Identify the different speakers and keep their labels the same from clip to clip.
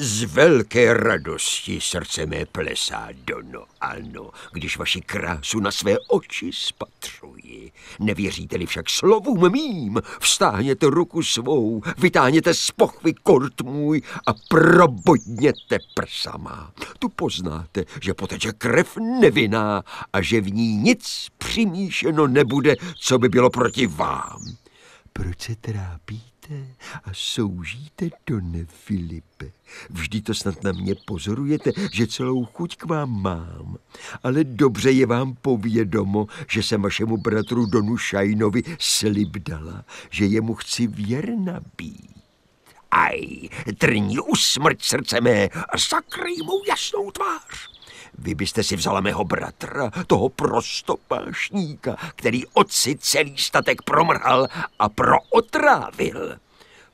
Speaker 1: Z velké radosti srdce mé plesá, Dono, ano, když vaši krásu na své oči spatřuji. Nevěříte-li však slovům mým, vztáhněte ruku svou, vytáhněte z pochvy kort můj a probodněte prsa má. Tu poznáte, že poteče krev nevinná a že v ní nic přimíšeno nebude, co by bylo proti vám. Proč se trápíte a soužíte, Done Filipe? Vždy to snad na mě pozorujete, že celou chuť k vám mám. Ale dobře je vám povědomo, že jsem vašemu bratru Donu Šajnovi slib dala, že jemu chci věrna být. Aj, trní usmrť srdce mé a zakryj mou jasnou tvář. Vy byste si vzala mého bratra, toho prostopášníka, který otci celý statek promrhal a prootrávil.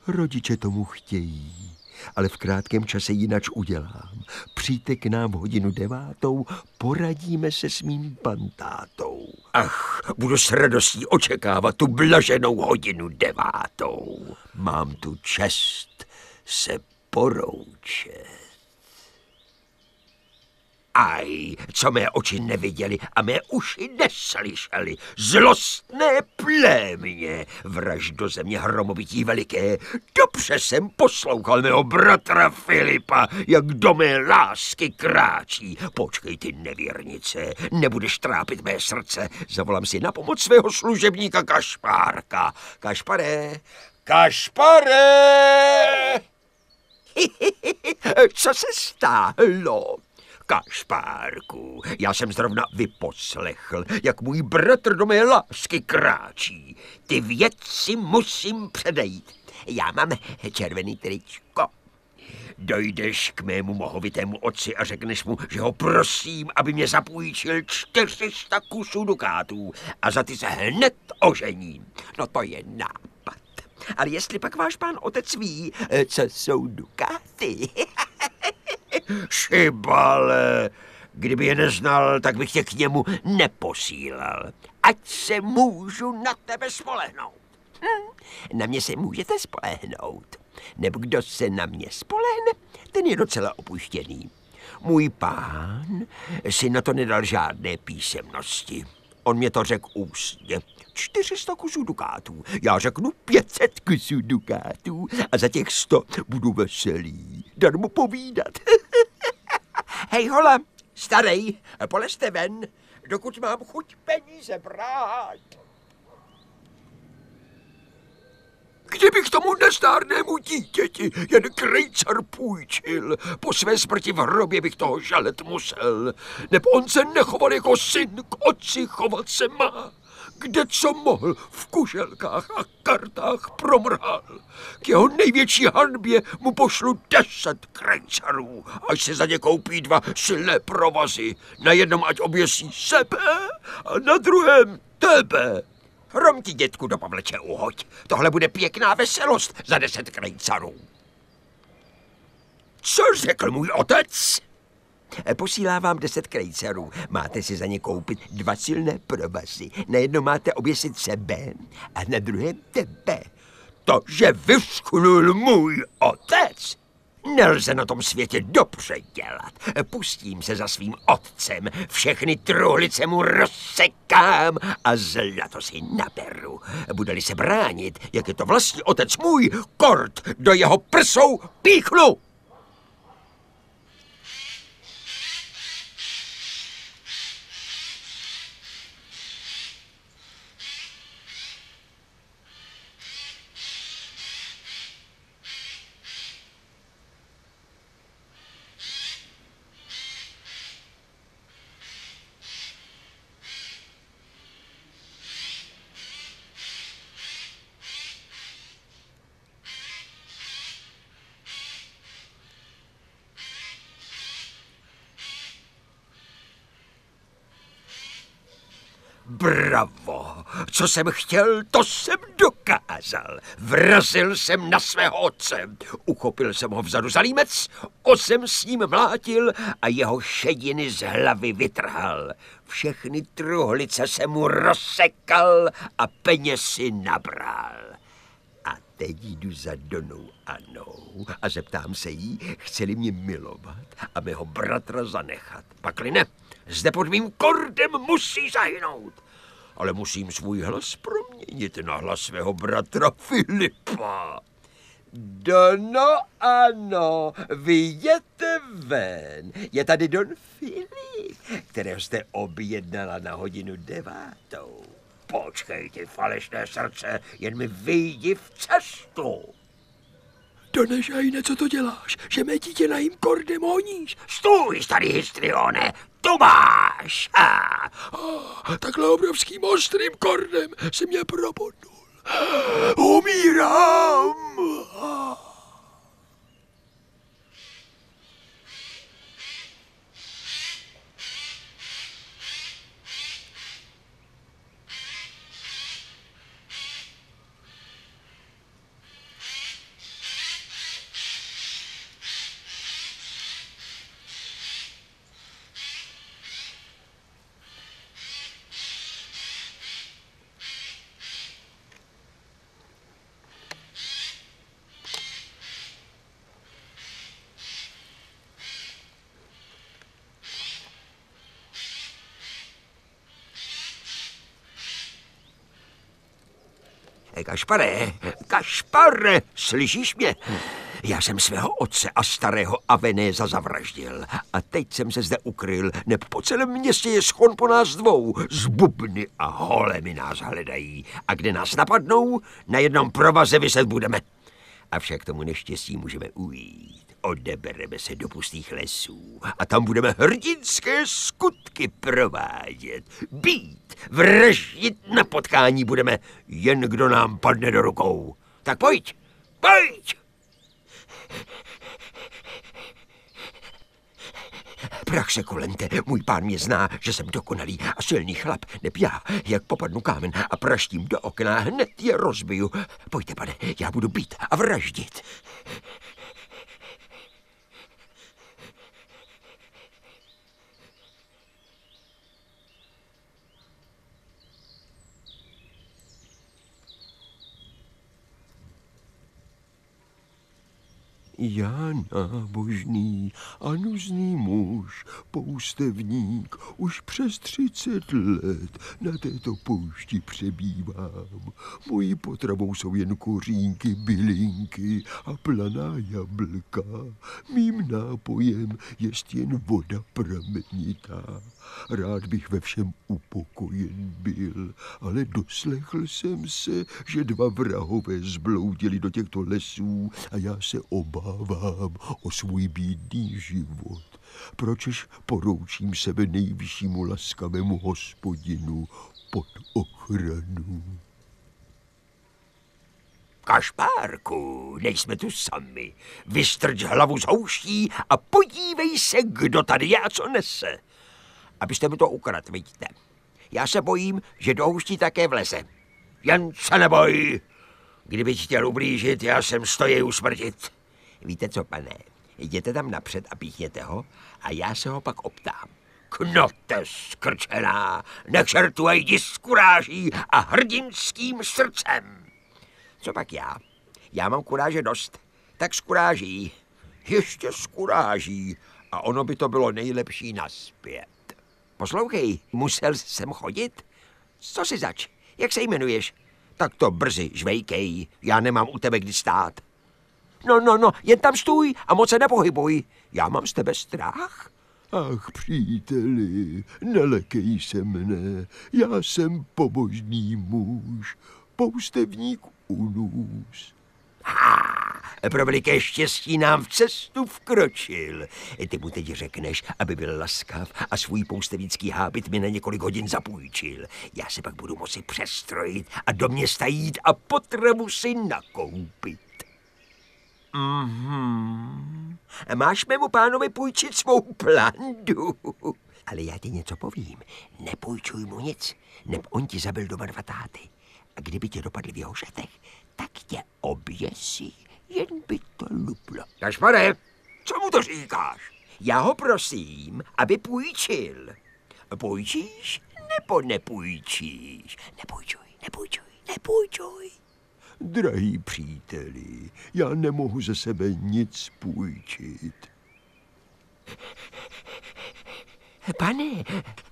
Speaker 1: Rodiče tomu chtějí, ale v krátkém čase jinač udělám. Přijďte k nám 9:00, poradíme se s mým pantátou. Ach, budu s radostí očekávat tu blaženou 9:00. Mám tu čest se poroučet. Aj, co mé oči neviděli a mé uši neslyšeli. Zlostné plémě, vraždo země hromovití veliké. Dobře jsem poslouchal mého bratra Filipa, jak do mé lásky kráčí. Počkej, ty nevěrnice, nebudeš trápit mé srdce. Zavolám si na pomoc svého služebníka Kašpárka. Kašpare, Kašpare! Co se stalo? Kašpárku, já jsem zrovna vyposlechl, jak můj bratr do mé lásky kráčí. Ty věci musím předejít. Já mám červený tričko. Dojdeš k mému mohovitému otci a řekneš mu, že ho prosím, aby mě zapůjčil 400 kusů dukátů a za ty se hned ožením. No to je nápad. Ale jestli pak váš pán otec ví, co jsou dukáty... Šibale, kdyby je neznal, tak bych tě k němu neposílal. Ať se můžu na tebe spolehnout. Na mě se můžete spolehnout. Nebo kdo se na mě spolehne, ten je docela opuštěný. Můj pán si na to nedal žádné písemnosti. On mě to řekl ústně. 400 kusů dukátů. Já řeknu 500 kusů dukátů a za těch 100 budu veselý. Darmo povídat. Hej, hola, starej, polezte ven, dokud mám chuť peníze brát. Kdybych tomu nezdárnému dítěti jen krejcar půjčil, po své smrti v hrobě bych toho žalet musel, nebo on se nechoval jako syn, k otci chovat se má. Kde co mohl, v kuželkách a kartách promrhal. K jeho největší hanbě mu pošlu 10 krejcarů, až se za ně koupí 2 silné provazy. Na jednom ať oběsí sebe a na druhém tebe. Romky, dětku, do Pavleče uhoď. Tohle bude pěkná veselost za 10 krejcarů. Co řekl můj otec? Posílám vám 10 krejcarů. Máte si za ně koupit 2 silné provazy. Na jedno máte oběsit sebe a na druhém tebe. To, že vyschnul můj otec, nelze na tom světě dobře dělat. Pustím se za svým otcem, všechny truhlice mu rozsekám a zlato si naberu. Bude-li se bránit, jak je to vlastní otec můj, kort do jeho prsou píchnu. Bravo! Co jsem chtěl, to jsem dokázal. Vrazil jsem na svého otce. Uchopil jsem ho vzadu za límec, osem s ním mlátil a jeho šediny z hlavy vytrhal. Všechny truhlice jsem mu rozsekal a peněz si nabral. A teď jdu za Donou Annou a zeptám se jí, chce-li mě milovat a mého bratra zanechat. Pakli ne, zde pod mým kordem musí zahynout. Ale musím svůj hlas proměnit na hlas svého bratra Filipa. Dono Ano, vyjděte ven. Je tady Don Filip, kterého jste objednala na 9:01. Počkej, ty falešné srdce, jen mi vyjdi v cestu.
Speaker 2: Donežajne, co to děláš? Že mé dítě na jím kordem honíš?
Speaker 1: Stůj, starý histrione, tu máš.
Speaker 2: Takhle obrovským ostrým kordem si mě probodnul. Umírám!
Speaker 1: Kašpare, slyšíš mě? Já jsem svého otce a starého Avenéza zavraždil a teď jsem se zde ukryl, neb po celém městě je schon po nás dvou. Z bubny a holemi nás hledají a kde nás napadnou, na jednom provaze viset budeme. Avšak tomu neštěstí můžeme ujít. Odebereme se do pustých lesů a tam budeme hrdinské skutky provádět. Být, vraždit na potkání budeme, jen kdo nám padne do rukou. Tak pojď, pojď! Praxe kolente, můj pán mě zná, že jsem dokonalý a silný chlap, neb já, jak popadnu kámen a praštím do okna, hned je rozbiju. Pojďte, pane, já budu být a vraždit.
Speaker 2: Já nábožný a nuzný muž, poustevník, už přes 30 let na této poušti přebývám. Mojí potravou jsou jen kořínky, bylinky a planá jablka. Mým nápojem jest jen voda pramenitá. Rád bych ve všem upokojen byl, ale doslechl jsem se, že 2 vrahové zbloudili do těchto lesů a já se obávám o svůj bídný život. Pročež poroučím sebe nejvyššímu laskavému hospodinu pod ochranu.
Speaker 1: Kašpárku, nejsme tu sami. Vystrč hlavu z houští a podívej se, kdo tady je a co nese. Abyste mi to ukradl, vidíte. Já se bojím, že do houští také vleze. Jen se neboj. Kdyby chtěl ublížit, já jsem stojí usmrtit. Víte co, pane, jděte tam napřed a píchněte ho a já se ho pak optám. Knote skrčená, nečertu a jdi s kuráží a hrdinským srdcem. Co pak já? Já mám kuráže dost, tak s kuráží. Ještě s kuráží a ono by to bylo nejlepší nazpět. Poslouchej, musel jsem chodit? Co si zač? Jak se jmenuješ? Tak to brzy, žvejkej, já nemám u tebe kdy stát. No, jen tam stůj a moc se nepohybuj. Já mám z tebe strach.
Speaker 2: Ach, příteli, nelekej se mne, já jsem pobožný muž, poustevník Unus.
Speaker 1: Pro veliké štěstí nám v cestu vkročil. Ty mu teď řekneš, aby byl laskav a svůj poustevnický hábit mi na několik hodin zapůjčil. Já se pak budu moci přestrojit a do města jít a potravu si nakoupit. Máš mému pánovi půjčit svou plandu? Ale já ti něco povím. Nepůjčuj mu nic, neb on ti zabil doma 2 táty. A kdyby tě dopadli v jeho šatech, tak tě oběsí, jen by to luplo. Kašpare, co mu to říkáš? Já ho prosím, aby půjčil. Půjčíš nebo nepůjčíš? Nepůjčuj.
Speaker 2: Drahý příteli, já nemohu ze sebe nic půjčit.
Speaker 1: Pane,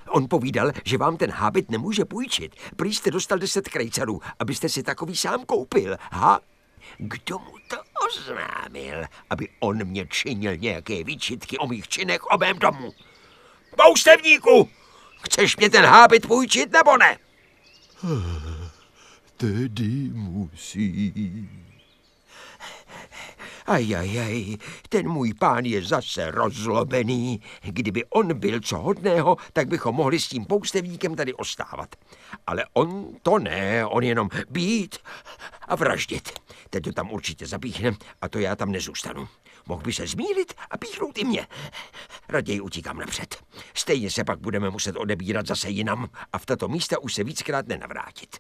Speaker 1: on povídal, že vám ten hábit nemůže půjčit. Prý jste dostal 10 krejcarů, abyste si takový sám koupil, ha? Kdo mu to oznámil, aby on mě činil nějaké výčitky o mých činech o mém domu? Poustevníku, chceš mě ten hábit půjčit, nebo ne?
Speaker 2: Tedy musí.
Speaker 1: Ajajaj, ten můj pán je zase rozlobený. Kdyby on byl co hodného, tak bychom mohli s tím poustevníkem tady ostávat. Ale on to ne, on jenom být a vraždit. Teď to tam určitě zapíchne a to já tam nezůstanu. Mohl by se zmílit a píchnout i mě. Raději utíkám napřed. Stejně se pak budeme muset odebírat zase jinam a v tato místa už se víckrát nenavrátit.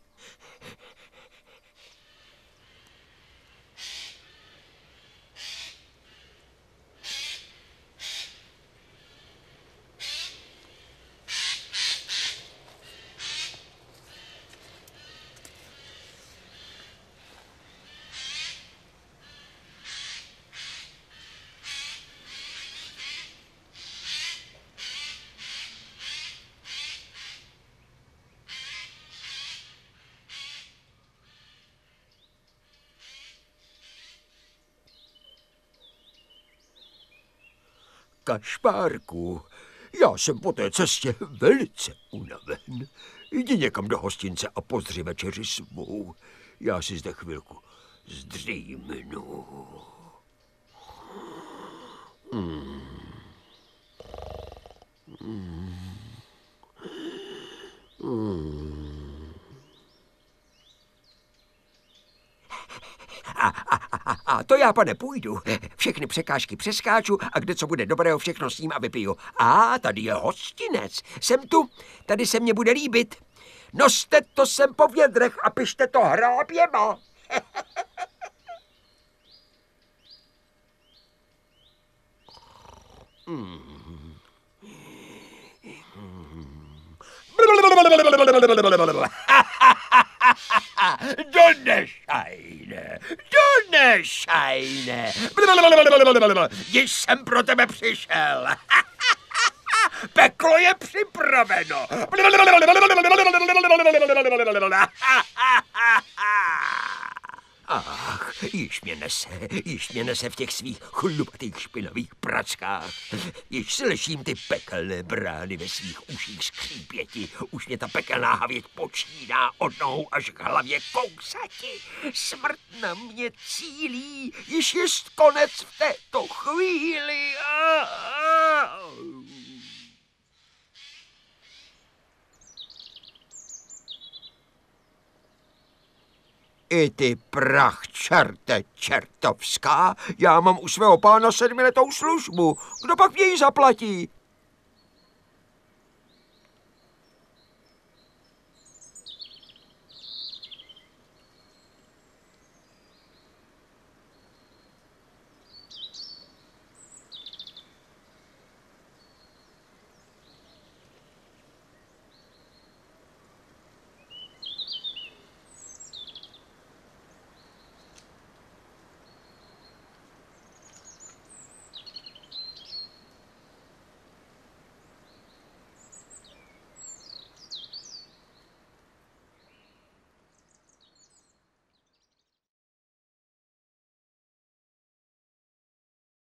Speaker 1: Kašpárku, já jsem po té cestě velice unaven. Jdi někam do hostince a pozdři večeři svou. Já si zde chvilku zdřímnu. A to já, pane, půjdu. Všechny překážky přeskáču a kde co bude dobrého, všechno s ním a vypiju. A tady je hostinec. Jsem tu, tady se mně bude líbit. Noste to sem po vědrech a pište to hráběma. Donešajne. Již jsem pro tebe přišel. Peklo je připraveno. Ach, již mě nese v těch svých chlupatých špinavých prackách. Již slyším ty pekelné brány ve svých uších skřípěti. Už mě ta pekelná havěť počíná od nohou až k hlavě kousati. Smrt na mě cílí, již jest konec v této chvíli. I ty prach, čerte čertovská, já mám u svého pána 7letou službu. Kdo pak mě ji zaplatí?